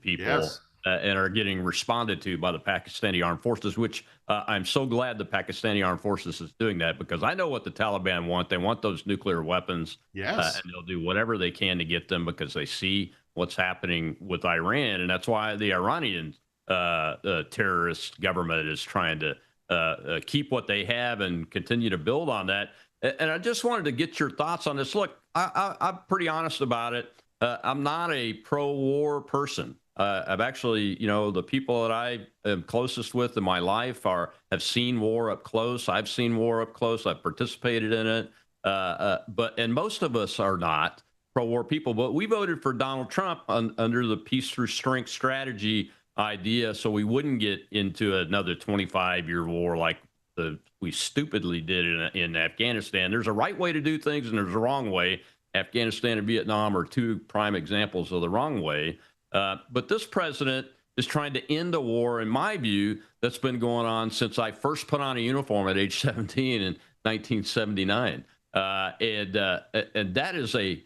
S4: people,
S5: Yes.
S4: And are getting responded to by the Pakistani armed forces, which I'm so glad the Pakistani armed forces is doing that, because I know what the Taliban want. They want those nuclear weapons.
S5: Yes.
S4: And they'll do whatever they can to get them because they see what's happening with Iran. And that's why the Iranian terrorist government is trying to keep what they have and continue to build on that. And I just wanted to get your thoughts on this. Look, I'm pretty honest about it. I'm not a pro-war person. I've actually, you know, the people that I am closest with in my life have seen war up close. I've seen war up close. I've participated in it. And most of us are not pro-war people. But we voted for Donald Trump under the peace through strength strategy idea, so we wouldn't get into another 25-year war like we stupidly did in Afghanistan. There's a right way to do things, and there's a wrong way. Afghanistan and Vietnam are two prime examples of the wrong way. But this president is trying to end a war, in my view, that's been going on since I first put on a uniform at age 17 in 1979. And that is a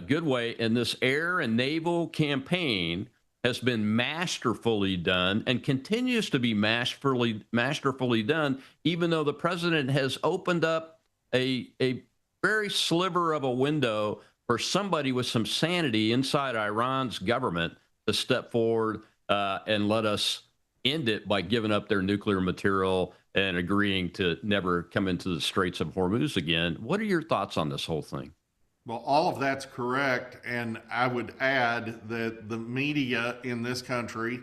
S4: good way. And this air and naval campaign has been masterfully done and continues to be masterfully done, even though the president has opened up a very sliver of a window for somebody with some sanity inside Iran's government to step forward and let us end it by giving up their nuclear material and agreeing to never come into the Straits of Hormuz again. What are your thoughts on this whole thing?
S5: Well, all of that's correct. And I would add that the media in this country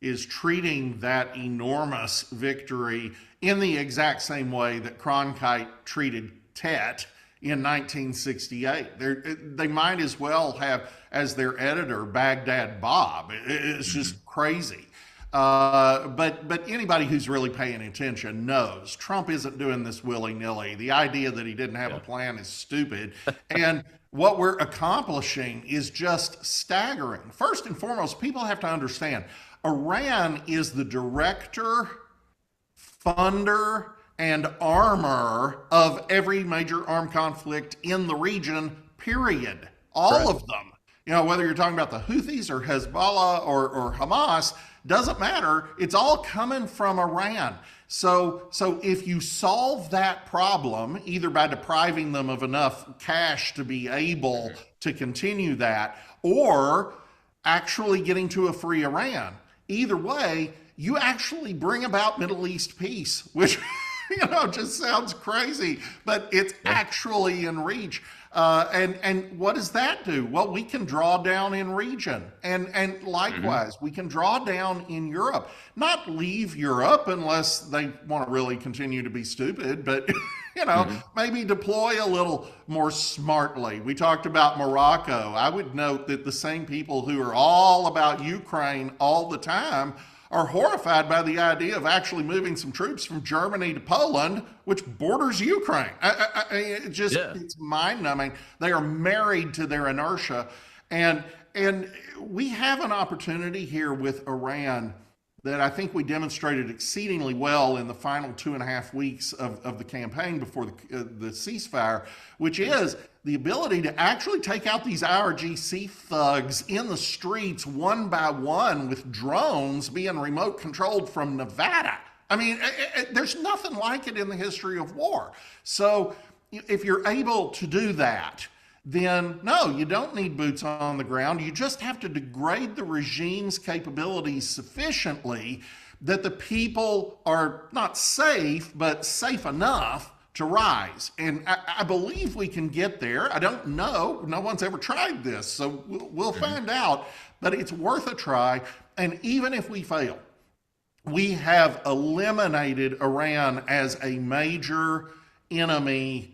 S5: is treating that enormous victory in the exact same way that Cronkite treated Tet in 1968. They might as well have as their editor Baghdad Bob. It's just crazy. But anybody who's really paying attention knows Trump isn't doing this willy-nilly. The idea that he didn't have a plan is stupid. And what we're accomplishing is just staggering. First and foremost, people have to understand, Iran is the director, funder, and armor of every major armed conflict in the region, period. All of them. You know, whether you're talking about the Houthis or Hezbollah or Hamas, Doesn't matter. It's all coming from Iran. So if you solve that problem, either by depriving them of enough cash to be able to continue that, or actually getting to a free Iran, either way, you actually bring about Middle East peace, which just sounds crazy, but it's actually in reach. And what does that do? Well, we can draw down in region, and likewise, we can draw down in Europe. Not leave Europe unless they want to really continue to be stupid, but maybe deploy a little more smartly. We talked about Morocco. I would note that the same people who are all about Ukraine all the time are horrified by the idea of actually moving some troops from Germany to Poland, which borders Ukraine. It's mind-numbing. They are married to their inertia. And we have an opportunity here with Iran that I think we demonstrated exceedingly well in the final 2.5 weeks of the campaign before the ceasefire, which is the ability to actually take out these IRGC thugs in the streets one by one with drones being remote controlled from Nevada. I mean, there's nothing like it in the history of war. So if you're able to do that, then no, you don't need boots on the ground. You just have to degrade the regime's capabilities sufficiently that the people are not safe, but safe enough to rise. And I believe we can get there. I don't know. No one's ever tried this, so we'll find out. But it's worth a try. And even if we fail, we have eliminated Iran as a major enemy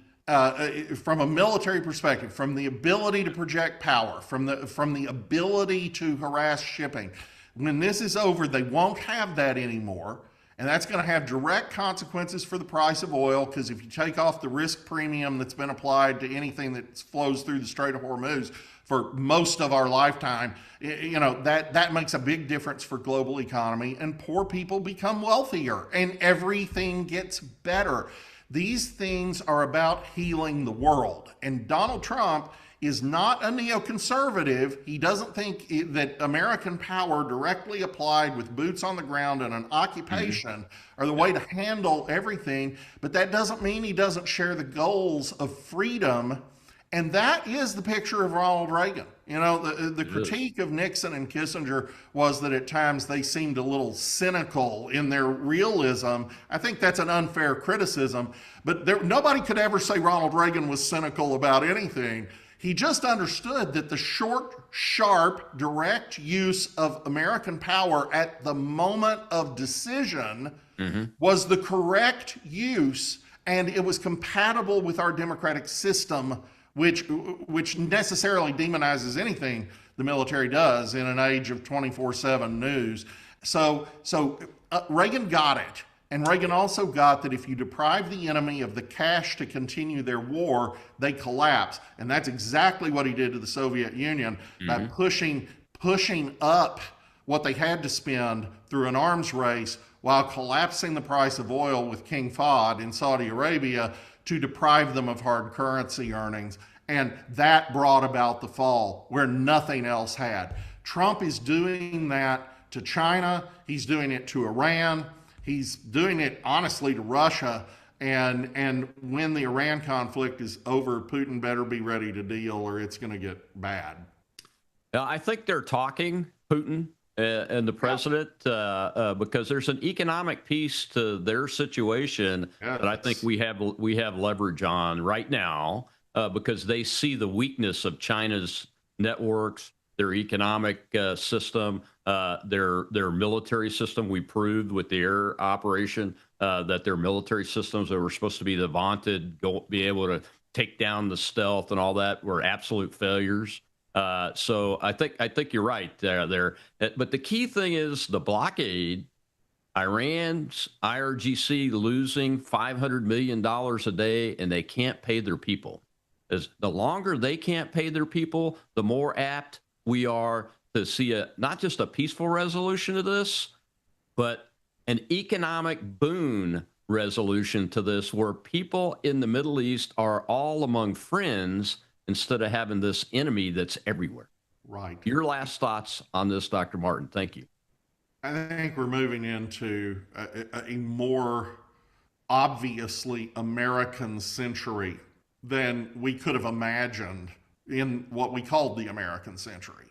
S5: from a military perspective, from the ability to project power, from the ability to harass shipping. When this is over, they won't have that anymore. And that's going to have direct consequences for the price of oil, because if you take off the risk premium that's been applied to anything that flows through the Strait of Hormuz for most of our lifetime, that makes a big difference for global economy, and poor people become wealthier and everything gets better. These things are about healing the world. And Donald Trump is not a neoconservative. He doesn't think that American power directly applied with boots on the ground and an occupation are the way to handle everything. But that doesn't mean he doesn't share the goals of freedom. And that is the picture of Ronald Reagan. The critique of Nixon and Kissinger was that at times they seemed a little cynical in their realism. I think that's an unfair criticism, but nobody could ever say Ronald Reagan was cynical about anything. He just understood that the short, sharp, direct use of American power at the moment of decision was the correct use, and it was compatible with our democratic system, which necessarily demonizes anything the military does in an age of 24/7 news. So Reagan got it. And Reagan also got that if you deprive the enemy of the cash to continue their war, they collapse. And that's exactly what he did to the Soviet Union by pushing up what they had to spend through an arms race while collapsing the price of oil with King Fahd in Saudi Arabia to deprive them of hard currency earnings. And that brought about the fall where nothing else had. Trump is doing that to China. He's doing it to Iran. He's doing it, honestly, to Russia. And when the Iran conflict is over, Putin better be ready to deal or it's going to get bad.
S4: I think they're talking, Putin and the president, because there's an economic piece to their situation that I think we have leverage on right now, because they see the weakness of China's networks, their economic system, their military system. We proved with the air operation that their military systems that were supposed to be the vaunted, be able to take down the stealth and all that, were absolute failures. So I think you're right there. But the key thing is the blockade. Iran's IRGC losing $500 million a day, and they can't pay their people. As the longer they can't pay their people, the more apt we are to see not just a peaceful resolution to this, but an economic boon resolution to this, where people in the Middle East are all among friends instead of having this enemy that's everywhere.
S5: Right.
S4: Your last thoughts on this, Dr. Martin? Thank you.
S5: I think we're moving into a more obviously American century than we could have imagined in what we called the American century.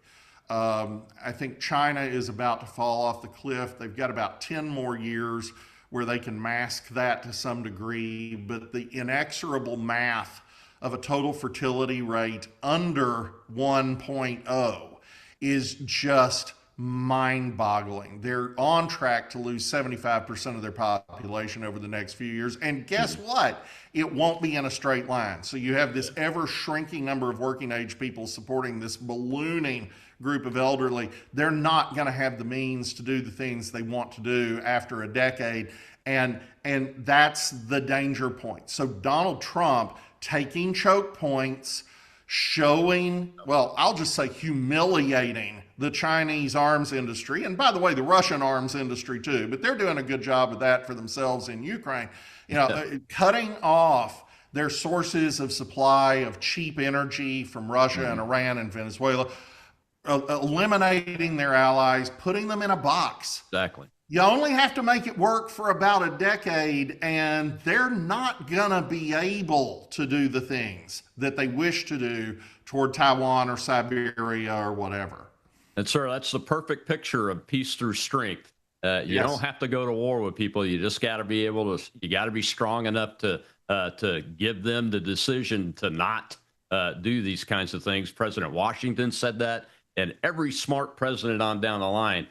S5: I think China is about to fall off the cliff. They've got about 10 more years where they can mask that to some degree, but the inexorable math of a total fertility rate under 1.0 is just mind-boggling. They're on track to lose 75% of their population over the next few years. And guess what? It won't be in a straight line. So you have this ever-shrinking number of working-age people supporting this ballooning group of elderly. They're not going to have the means to do the things they want to do after a decade. And that's the danger point. So Donald Trump taking choke points, showing, well, I'll just say humiliating the Chinese arms industry, and by the way, the Russian arms industry too, but they're doing a good job of that for themselves in Ukraine, cutting off their sources of supply of cheap energy from Russia and Iran and Venezuela, eliminating their allies, putting them in a box.
S4: Exactly.
S5: You only have to make it work for about a decade, and they're not going to be able to do the things that they wish to do toward Taiwan or Siberia or whatever.
S4: And, sir, that's the perfect picture of peace through strength. You don't have to go to war with people. You just got to be able to, you got to be strong enough to give them the decision to not do these kinds of things. President Washington said that, and every smart president on down the line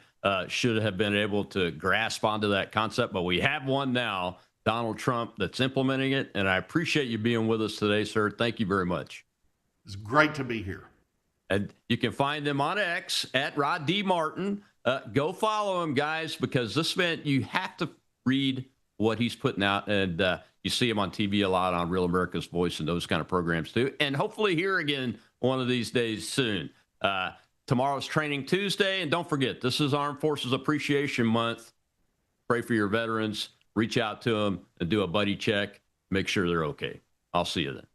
S4: should have been able to grasp onto that concept. But we have one now, Donald Trump, that's implementing it. And I appreciate you being with us today, sir. Thank you very much.
S5: It's great to be here.
S4: And you can find them on X at Rod D. Martin. Go follow him, guys, because this man, you have to read what he's putting out. And you see him on TV a lot on Real America's Voice and those kind of programs, too. And hopefully here again one of these days soon. Tomorrow's Training Tuesday. And don't forget, this is Armed Forces Appreciation Month. Pray for your veterans. Reach out to them and do a buddy check. Make sure they're okay. I'll see you then.